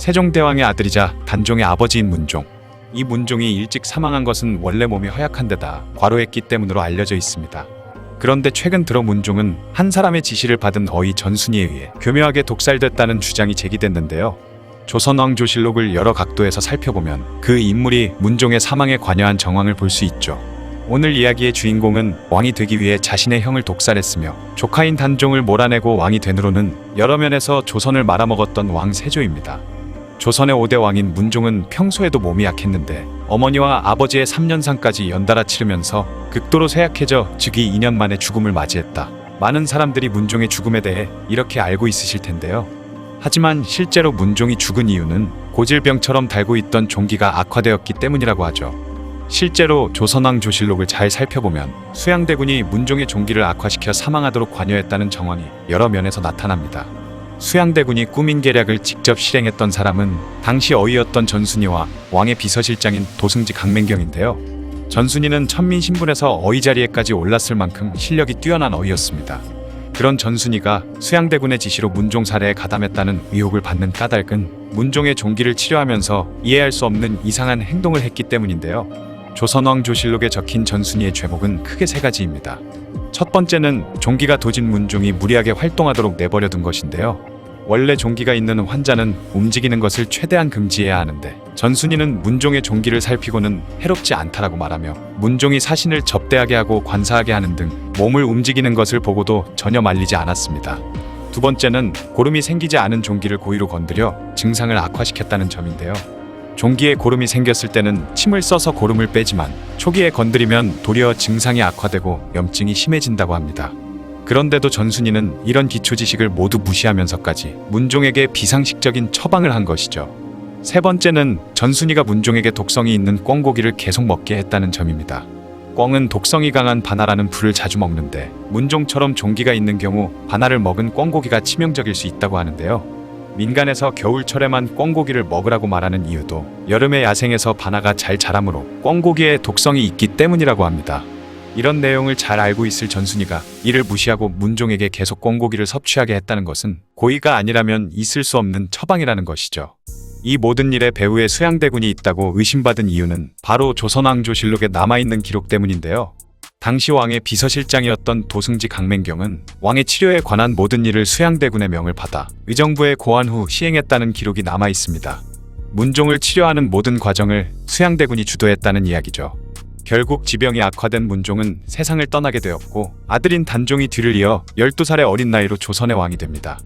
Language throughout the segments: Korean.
세종대왕의 아들이자 단종의 아버지인 문종. 이 문종이 일찍 사망한 것은 원래 몸이 허약한 데다 과로했기 때문으로 알려져 있습니다. 그런데 최근 들어 문종은 한 사람의 지시를 받은 어이 전순이에 의해 교묘하게 독살됐다는 주장이 제기됐는데요. 조선왕조실록을 여러 각도에서 살펴보면 그 인물이 문종의 사망에 관여한 정황을 볼 수 있죠. 오늘 이야기의 주인공은 왕이 되기 위해 자신의 형을 독살했으며 조카인 단종을 몰아내고 왕이 된 후로는 여러 면에서 조선을 말아먹었던 왕 세조입니다. 조선의 5대 왕인 문종은 평소에도 몸이 약했는데 어머니와 아버지의 3년상까지 연달아 치르면서 극도로 쇠약해져 즉위 2년 만에 죽음을 맞이했다. 많은 사람들이 문종의 죽음에 대해 이렇게 알고 있으실 텐데요. 하지만 실제로 문종이 죽은 이유는 고질병처럼 달고 있던 종기가 악화되었기 때문이라고 하죠. 실제로 조선왕조실록을 잘 살펴보면 수양대군이 문종의 종기를 악화시켜 사망하도록 관여했다는 정황이 여러 면에서 나타납니다. 수양대군이 꾸민 계략을 직접 실행했던 사람은 당시 어이였던 전순이와 왕의 비서실장인 도승지 강맹경인데요. 전순이는 천민 신분에서 어이 자리에까지 올랐을 만큼 실력이 뛰어난 어이였습니다. 그런 전순이가 수양대군의 지시로 문종 살해에 가담했다는 의혹을 받는 까닭은 문종의 종기를 치료하면서 이해할 수 없는 이상한 행동을 했기 때문인데요. 조선왕조실록에 적힌 전순이의 죄목은 크게 세 가지입니다. 첫 번째는 종기가 도진 문종이 무리하게 활동하도록 내버려둔 것인데요. 원래 종기가 있는 환자는 움직이는 것을 최대한 금지해야 하는데 전순이는 문종의 종기를 살피고는 해롭지 않다라고 말하며 문종이 사신을 접대하게 하고 관사하게 하는 등 몸을 움직이는 것을 보고도 전혀 말리지 않았습니다. 두 번째는 고름이 생기지 않은 종기를 고의로 건드려 증상을 악화시켰다는 점인데요. 종기에 고름이 생겼을 때는 침을 써서 고름을 빼지만 초기에 건드리면 도리어 증상이 악화되고 염증이 심해진다고 합니다. 그런데도 전순이는 이런 기초 지식을 모두 무시하면서까지 문종에게 비상식적인 처방을 한 것이죠. 세 번째는 전순이가 문종에게 독성이 있는 꿩고기를 계속 먹게 했다는 점입니다. 꿩은 독성이 강한 바나라는 풀을 자주 먹는데 문종처럼 종기가 있는 경우 바나를 먹은 꿩고기가 치명적일 수 있다고 하는데요. 민간에서 겨울철에만 꿩고기를 먹으라고 말하는 이유도 여름에 야생에서 바나가 잘 자라므로 꿩고기에 독성이 있기 때문이라고 합니다. 이런 내용을 잘 알고 있을 전순이가 이를 무시하고 문종에게 계속 꿩고기를 섭취하게 했다는 것은 고의가 아니라면 있을 수 없는 처방이라는 것이죠. 이 모든 일에 배후에 수양대군이 있다고 의심받은 이유는 바로 조선왕조실록에 남아있는 기록 때문인데요. 당시 왕의 비서실장이었던 도승지 강맹경은 왕의 치료에 관한 모든 일을 수양대군의 명을 받아 의정부에 고한 후 시행했다는 기록이 남아있습니다. 문종을 치료하는 모든 과정을 수양대군이 주도했다는 이야기죠. 결국 지병이 악화된 문종은 세상을 떠나게 되었고 아들인 단종이 뒤를 이어 12살의 어린 나이로 조선의 왕이 됩니다.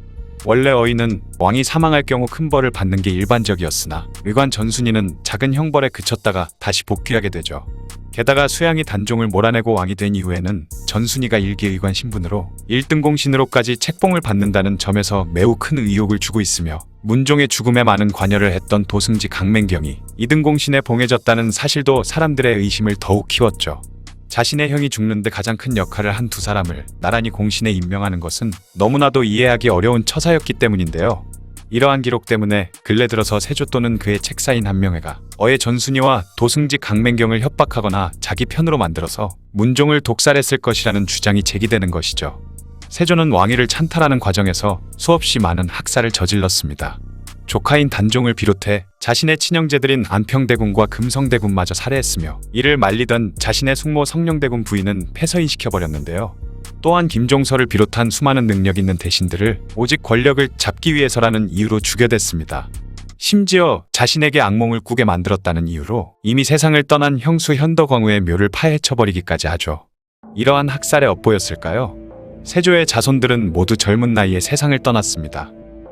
원래 어이는 왕이 사망할 경우 큰 벌을 받는 게 일반적이었으나 의관 전순이는 작은 형벌에 그쳤다가 다시 복귀하게 되죠. 게다가 수양이 단종을 몰아내고 왕이 된 이후에는 전순이가 일개의관 신분으로 1등 공신으로까지 책봉을 받는다는 점에서 매우 큰 의혹을 주고 있으며 문종의 죽음에 많은 관여를 했던 도승지 강맹경이 2등 공신에 봉해졌다는 사실도 사람들의 의심을 더욱 키웠죠. 자신의 형이 죽는데 가장 큰 역할을 한 두 사람을 나란히 공신에 임명하는 것은 너무나도 이해하기 어려운 처사였기 때문인데요. 이러한 기록 때문에 근래 들어서 세조 또는 그의 책사인 한명회가 어의 전순이와 도승지 강맹경을 협박하거나 자기 편으로 만들어서 문종을 독살했을 것이라는 주장이 제기되는 것이죠. 세조는 왕위를 찬탈하는 과정에서 수없이 많은 학살을 저질렀습니다. 조카인 단종을 비롯해 자신의 친형제들인 안평대군과 금성대군마저 살해했으며 이를 말리던 자신의 숙모 성령대군 부인은 폐서인시켜버렸는데요. 또한 김종서를 비롯한 수많은 능력 있는 대신들을 오직 권력을 잡기 위해서라는 이유로 죽여댔습니다. 심지어 자신에게 악몽을 꾸게 만들었다는 이유로 이미 세상을 떠난 형수 현덕왕후의 묘를 파헤쳐버리기까지 하죠. 이러한 학살의 업보였을까요? 세조의 자손들은 모두 젊은 나이에 세상을 떠났습니다.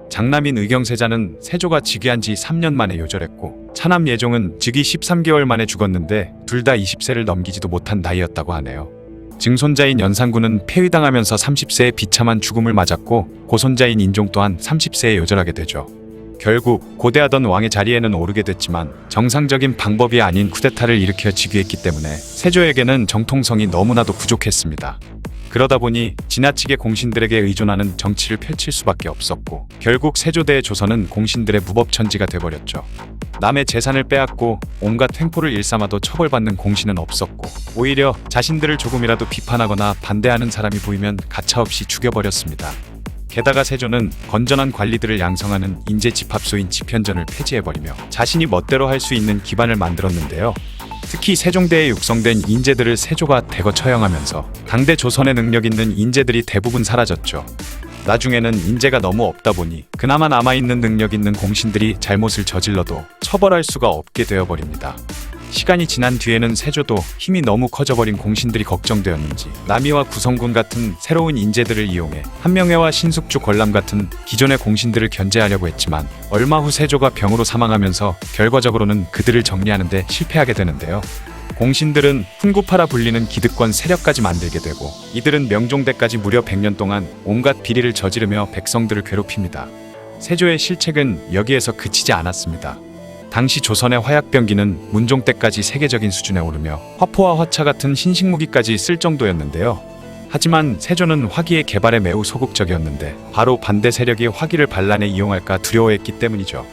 장남인 의경세자는 세조가 즉위한 지 3년 만에 요절했고 차남 예종은 즉위 13개월 만에 죽었는데 둘 다 20세를 넘기지도 못한 나이였다고 하네요. 증손자인 연산군은 폐위당하면서 30세에 비참한 죽음을 맞았고 고손자인 인종 또한 30세에 요절하게 되죠. 결국 고대하던 왕의 자리에는 오르게 됐지만 정상적인 방법이 아닌 쿠데타를 일으켜 즉위했기 때문에 세조에게는 정통성이 너무나도 부족했습니다. 그러다 보니 지나치게 공신들에게 의존하는 정치를 펼칠 수밖에 없었고 결국 세조대의 조선은 공신들의 무법천지가 돼버렸죠. 남의 재산을 빼앗고 온갖 횡포를 일삼아도 처벌받는 공신은 없었고 오히려 자신들을 조금이라도 비판하거나 반대하는 사람이 보이면 가차없이 죽여버렸습니다. 게다가 세조는 건전한 관리들을 양성하는 인재 집합소인 집현전을 폐지해버리며 자신이 멋대로 할 수 있는 기반을 만들었는데요. 특히 세종대에 육성된 인재들을 세조가 대거 처형하면서 당대 조선에 능력 있는 인재들이 대부분 사라졌죠. 나중에는 인재가 너무 없다 보니 그나마 남아있는 능력 있는 공신들이 잘못을 저질러도 처벌할 수가 없게 되어버립니다. 시간이 지난 뒤에는 세조도 힘이 너무 커져버린 공신들이 걱정되었는지 남이와 구성군 같은 새로운 인재들을 이용해 한명회와 신숙주 권람 같은 기존의 공신들을 견제하려고 했지만 얼마 후 세조가 병으로 사망하면서 결과적으로는 그들을 정리하는 데 실패하게 되는데요. 공신들은 훈구파라 불리는 기득권 세력까지 만들게 되고 이들은 명종대까지 무려 100년 동안 온갖 비리를 저지르며 백성들을 괴롭힙니다. 세조의 실책은 여기에서 그치지 않았습니다. 당시 조선의 화약병기는 문종 때까지 세계적인 수준에 오르며 화포와 화차 같은 신식무기까지 쓸 정도였는데요. 하지만 세조는 화기의 개발에 매우 소극적이었는데 바로 반대 세력이 화기를 반란에 이용할까 두려워했기 때문이죠.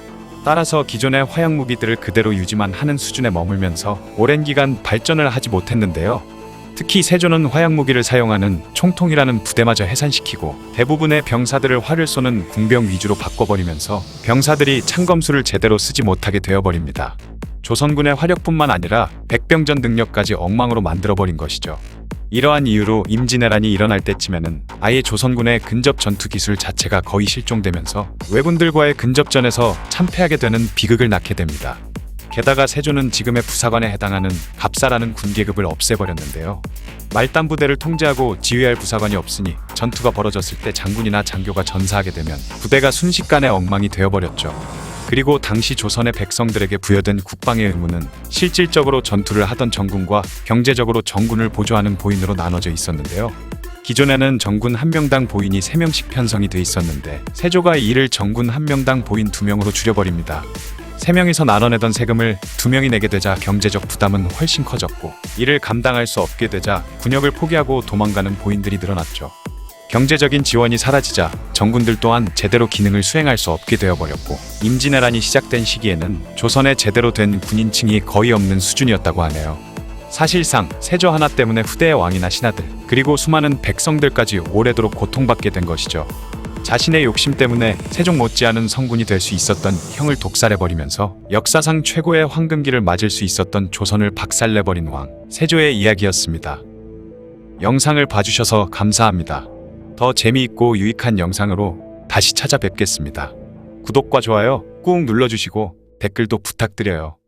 따라서 기존의 화약무기들을 그대로 유지만 하는 수준에 머물면서 오랜 기간 발전을 하지 못했는데요. 특히 세조는 화약무기를 사용하는 총통이라는 부대마저 해산시키고 대부분의 병사들을 활을 쏘는 궁병 위주로 바꿔버리면서 병사들이 창검수를 제대로 쓰지 못하게 되어버립니다. 조선군의 화력뿐만 아니라 백병전 능력까지 엉망으로 만들어버린 것이죠. 이러한 이유로 임진왜란이 일어날 때쯤에는 아예 조선군의 근접 전투 기술 자체가 거의 실종되면서 왜군들과의 근접전에서 참패하게 되는 비극을 낳게 됩니다. 게다가 세조는 지금의 부사관에 해당하는 갑사라는 군계급을 없애버렸는데요. 말단 부대를 통제하고 지휘할 부사관이 없으니 전투가 벌어졌을 때 장군이나 장교가 전사하게 되면 부대가 순식간에 엉망이 되어버렸죠. 그리고 당시 조선의 백성들에게 부여된 국방의 의무는 실질적으로 전투를 하던 정군과 경제적으로 정군을 보조하는 보인으로 나눠져 있었는데요. 기존에는 정군 1명당 보인이 3명씩 편성이 돼 있었는데 세조가 이를 정군 1명당 보인 2명으로 줄여버립니다. 3명이서 나눠내던 세금을 2명이 내게 되자 경제적 부담은 훨씬 커졌고 이를 감당할 수 없게 되자 군역을 포기하고 도망가는 보인들이 늘어났죠. 경제적인 지원이 사라지자 정군들 또한 제대로 기능을 수행할 수 없게 되어버렸고 임진왜란이 시작된 시기에는 조선에 제대로 된 군인층이 거의 없는 수준이었다고 하네요. 사실상 세조 하나 때문에 후대의 왕이나 신하들 그리고 수많은 백성들까지 오래도록 고통받게 된 것이죠. 자신의 욕심 때문에 세종 못지않은 성군이 될 수 있었던 형을 독살해버리면서 역사상 최고의 황금기를 맞을 수 있었던 조선을 박살내버린 왕 세조의 이야기였습니다. 영상을 봐주셔서 감사합니다. 더 재미있고 유익한 영상으로 다시 찾아뵙겠습니다. 구독과 좋아요 꾹 눌러주시고 댓글도 부탁드려요.